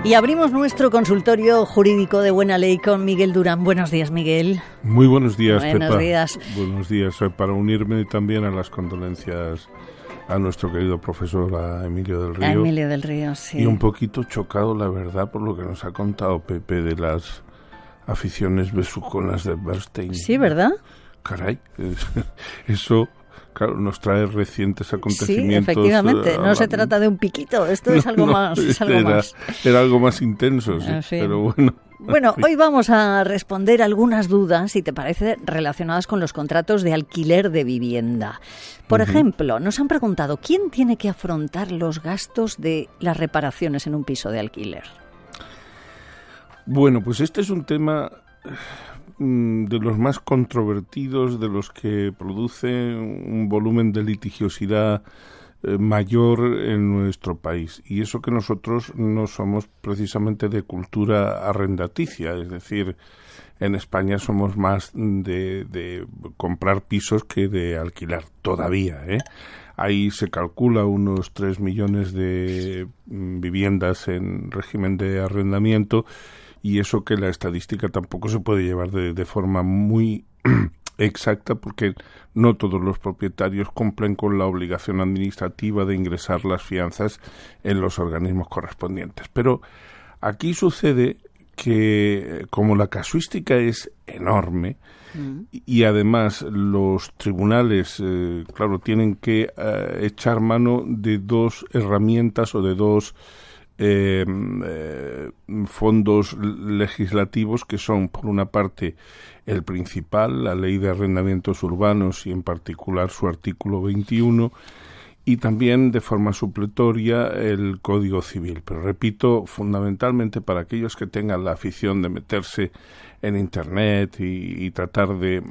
Y abrimos nuestro consultorio jurídico de Buena Ley con Miguel Durán. Buenos días, Miguel. Muy buenos días, Buenos Pepa. días. Buenos días. Para unirme también a las condolencias a nuestro querido profesor, a Emilio del Río. A Emilio del Río, sí. Y un poquito chocado, la verdad, por lo que nos ha contado Pepe de las aficiones besuconas de Bernstein. Sí, ¿verdad? Caray, eso... Claro, nos trae recientes acontecimientos. Sí, efectivamente. No se trata de un piquito, esto es algo más. Es algo más. Era algo más intenso, sí, pero bueno. Bueno, hoy vamos a responder algunas dudas, si te parece, relacionadas con los contratos de alquiler de vivienda. Por ejemplo, nos han preguntado, ¿quién tiene que afrontar los gastos de las reparaciones en un piso de alquiler? Bueno, pues este es un tema de los más controvertidos, de los que produce un volumen de litigiosidad mayor en nuestro país. Y eso que nosotros no somos precisamente de cultura arrendaticia, es decir, en España somos más de comprar pisos que de alquilar, todavía, ¿eh? Ahí se calcula unos 3 millones de viviendas en régimen de arrendamiento, y eso que la estadística tampoco se puede llevar de forma muy exacta, porque no todos los propietarios cumplen con la obligación administrativa de ingresar las fianzas en los organismos correspondientes. Pero aquí sucede que, como la casuística es enorme, y además los tribunales, claro, tienen que echar mano de dos herramientas o de dos fondos legislativos, que son, por una parte, el principal, la Ley de Arrendamientos Urbanos, y en particular su artículo 21, y también de forma supletoria el Código Civil. Pero repito, fundamentalmente para aquellos que tengan la afición de meterse en Internet y tratar de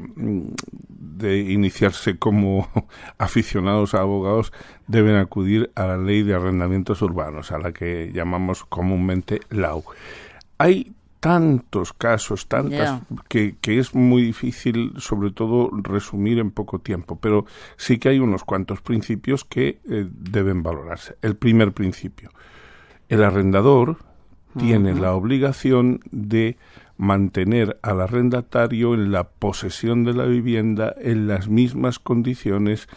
iniciarse como aficionados a abogados, deben acudir a la Ley de Arrendamientos Urbanos, a la que llamamos comúnmente LAU. Hay tantos casos, que es muy difícil, sobre todo, resumir en poco tiempo, pero sí que hay unos cuantos principios que deben valorarse. El primer principio: el arrendador tiene la obligación de mantener al arrendatario en la posesión de la vivienda en las mismas condiciones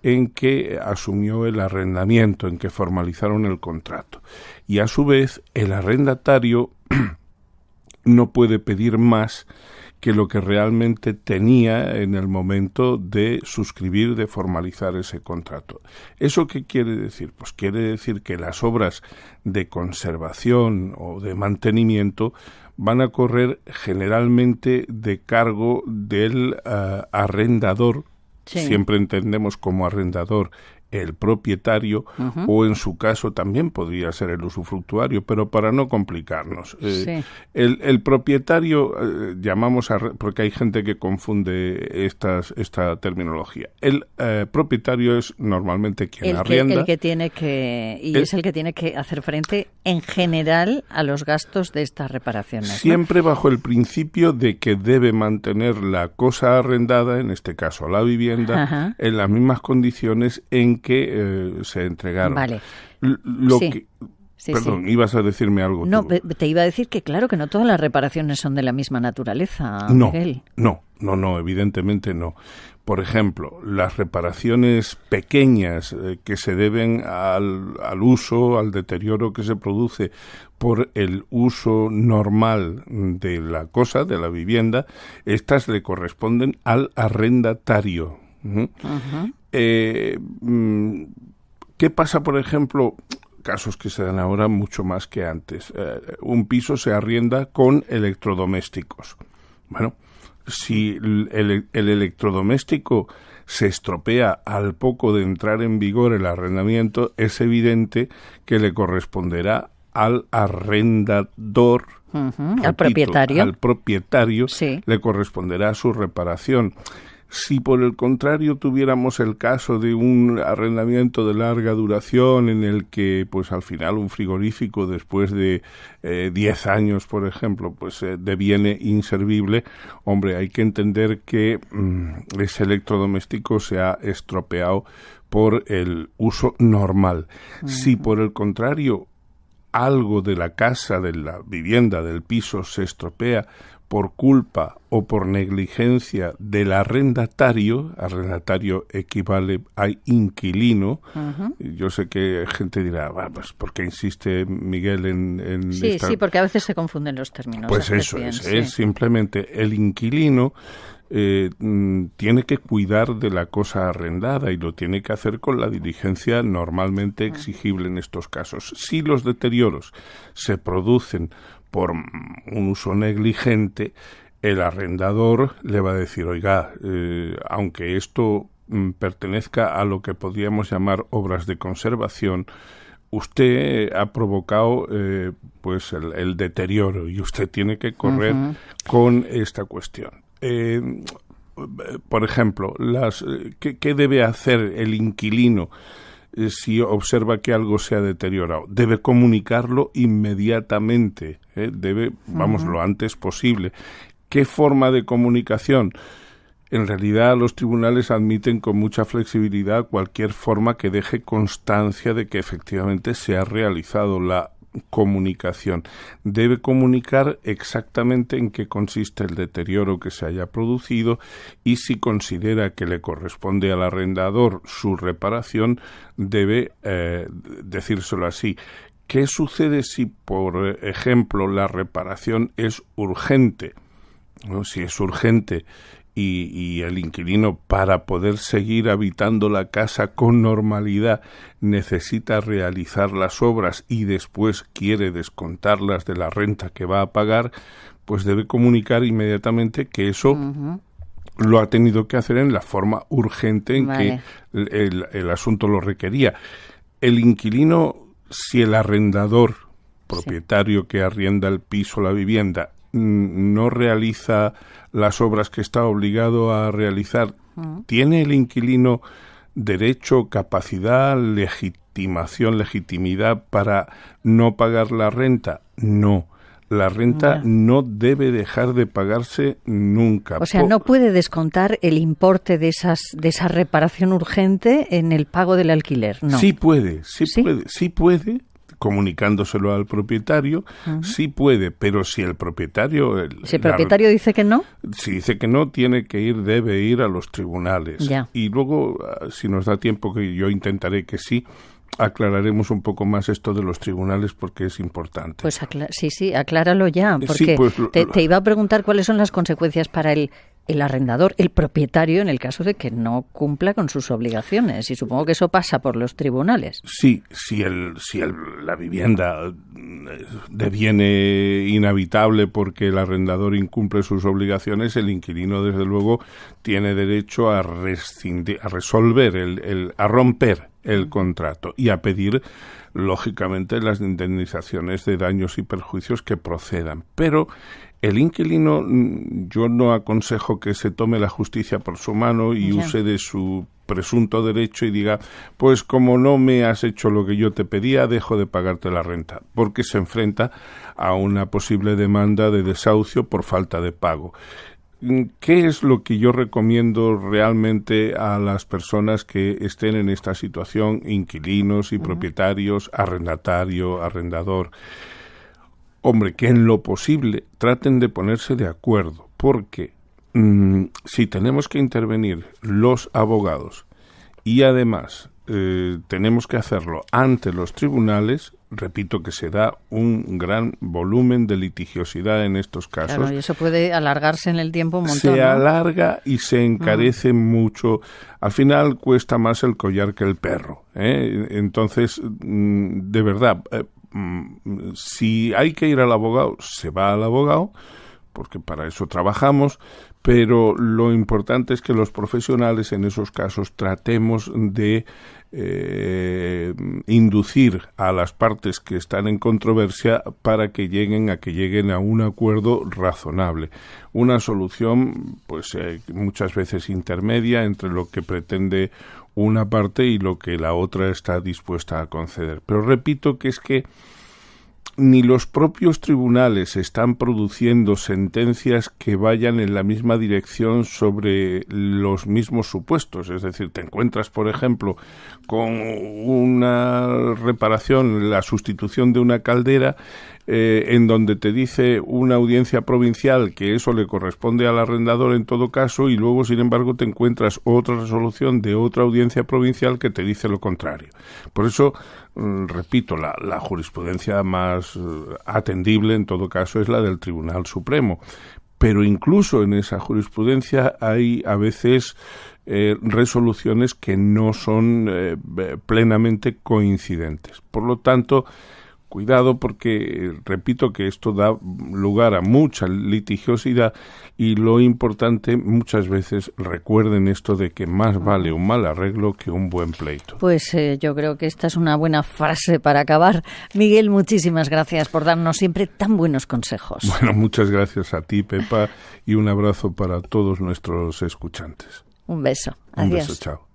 en que asumió el arrendamiento, en que formalizaron el contrato. Y a su vez, el arrendatario no puede pedir más que lo que realmente tenía en el momento de suscribir, de formalizar ese contrato. ¿Eso qué quiere decir? Pues quiere decir que las obras de conservación o de mantenimiento van a correr generalmente de cargo del arrendador. Sí. Siempre entendemos como arrendador el propietario, o en su caso también podría ser el usufructuario, pero para no complicarnos. El propietario, llamamos porque hay gente que confunde esta terminología. El propietario es normalmente quien arrienda. Es el que tiene que hacer frente en general a los gastos de estas reparaciones, ¿no? Siempre bajo el principio de que debe mantener la cosa arrendada, en este caso la vivienda, en las mismas condiciones en que se entregaron. Vale. Perdón, ibas a decirme algo. No, te iba a decir que claro, que no todas las reparaciones son de la misma naturaleza, Miguel. No, evidentemente no. Por ejemplo, las reparaciones pequeñas que se deben al uso, al deterioro que se produce por el uso normal de la cosa, de la vivienda, estas le corresponden al arrendatario. ¿Qué pasa, por ejemplo? Casos que se dan ahora mucho más que antes. Un piso se arrienda con electrodomésticos. Bueno, si el electrodoméstico se estropea al poco de entrar en vigor el arrendamiento, es evidente que le corresponderá al arrendador, al propietario, sí, le corresponderá su reparación. Si por el contrario tuviéramos el caso de un arrendamiento de larga duración en el que pues al final un frigorífico después de 10 años, por ejemplo, pues deviene inservible, hombre, hay que entender que ese electrodoméstico se ha estropeado por el uso normal. Si por el contrario algo de la casa, de la vivienda, del piso se estropea por culpa o por negligencia del arrendatario equivale a inquilino. Yo sé que gente dirá, pues ¿por qué insiste Miguel en Sí, sí, porque a veces se confunden los términos. Pues eso es simplemente el inquilino tiene que cuidar de la cosa arrendada y lo tiene que hacer con la diligencia normalmente exigible en estos casos. Si los deterioros se producen por un uso negligente, el arrendador le va a decir, oiga, aunque esto pertenezca a lo que podríamos llamar obras de conservación, usted ha provocado pues el deterioro y usted tiene que correr con esta cuestión. Por ejemplo, ¿qué debe hacer el inquilino si observa que algo se ha deteriorado? Debe comunicarlo inmediatamente, lo antes posible. ¿Qué forma de comunicación? En realidad, los tribunales admiten con mucha flexibilidad cualquier forma que deje constancia de que efectivamente se ha realizado la comunicación. Debe comunicar exactamente en qué consiste el deterioro que se haya producido y si considera que le corresponde al arrendador su reparación, debe decírselo así. ¿Qué sucede si, por ejemplo, la reparación es urgente? ¿No? Si es urgente y el inquilino, para poder seguir habitando la casa con normalidad, necesita realizar las obras y después quiere descontarlas de la renta que va a pagar, pues debe comunicar inmediatamente que eso lo ha tenido que hacer en la forma urgente en que el asunto lo requería. El inquilino, si el arrendador, propietario que arrienda el piso o la vivienda, no realiza las obras que está obligado a realizar, ¿tiene el inquilino derecho, capacidad, legitimidad para no pagar la renta? No. La renta no debe dejar de pagarse nunca. O sea, no puede descontar el importe de esa reparación urgente en el pago del alquiler, ¿no? Sí puede, comunicándoselo al propietario, sí puede, pero si el propietario... Si el propietario dice que no... Si dice que no, debe ir a los tribunales. Ya. Y luego, si nos da tiempo, que yo intentaré que sí, aclararemos un poco más esto de los tribunales porque es importante. Pues acláralo ya, porque te iba a preguntar cuáles son las consecuencias para el arrendador, el propietario, en el caso de que no cumpla con sus obligaciones, y supongo que eso pasa por los tribunales. Sí, si la vivienda deviene inhabitable porque el arrendador incumple sus obligaciones, el inquilino, desde luego, tiene derecho a resolver, a romper el contrato y a pedir, lógicamente, las indemnizaciones de daños y perjuicios que procedan. Pero el inquilino, yo no aconsejo que se tome la justicia por su mano y use de su presunto derecho y diga, pues como no me has hecho lo que yo te pedía, dejo de pagarte la renta, porque se enfrenta a una posible demanda de desahucio por falta de pago. ¿Qué es lo que yo recomiendo realmente a las personas que estén en esta situación, inquilinos y propietarios, arrendatario, arrendador? Hombre, que en lo posible traten de ponerse de acuerdo, porque si tenemos que intervenir los abogados y además tenemos que hacerlo ante los tribunales, repito que se da un gran volumen de litigiosidad en estos casos. Claro, y eso puede alargarse en el tiempo un montón. Se alarga y se encarece mucho. Al final cuesta más el collar que el perro, ¿eh? Entonces, de verdad, si hay que ir al abogado, se va al abogado, porque para eso trabajamos, pero lo importante es que los profesionales en esos casos tratemos de inducir a las partes que están en controversia para que lleguen a un acuerdo razonable. Una solución, pues muchas veces intermedia entre lo que pretende una parte y lo que la otra está dispuesta a conceder. Pero repito que es que ni los propios tribunales están produciendo sentencias que vayan en la misma dirección sobre los mismos supuestos. Es decir, te encuentras, por ejemplo, con una reparación, la sustitución de una caldera, en donde te dice una audiencia provincial que eso le corresponde al arrendador en todo caso, y luego, sin embargo, te encuentras otra resolución de otra audiencia provincial que te dice lo contrario. Por eso, repito, la jurisprudencia más atendible en todo caso es la del Tribunal Supremo. Pero incluso en esa jurisprudencia hay a veces resoluciones que no son plenamente coincidentes. Por lo tanto, cuidado, porque repito que esto da lugar a mucha litigiosidad, y lo importante, muchas veces recuerden esto de que más vale un mal arreglo que un buen pleito. Pues yo creo que esta es una buena frase para acabar. Miguel, muchísimas gracias por darnos siempre tan buenos consejos. Bueno, muchas gracias a ti, Pepa, y un abrazo para todos nuestros escuchantes. Un beso. Adiós. Un beso, chao.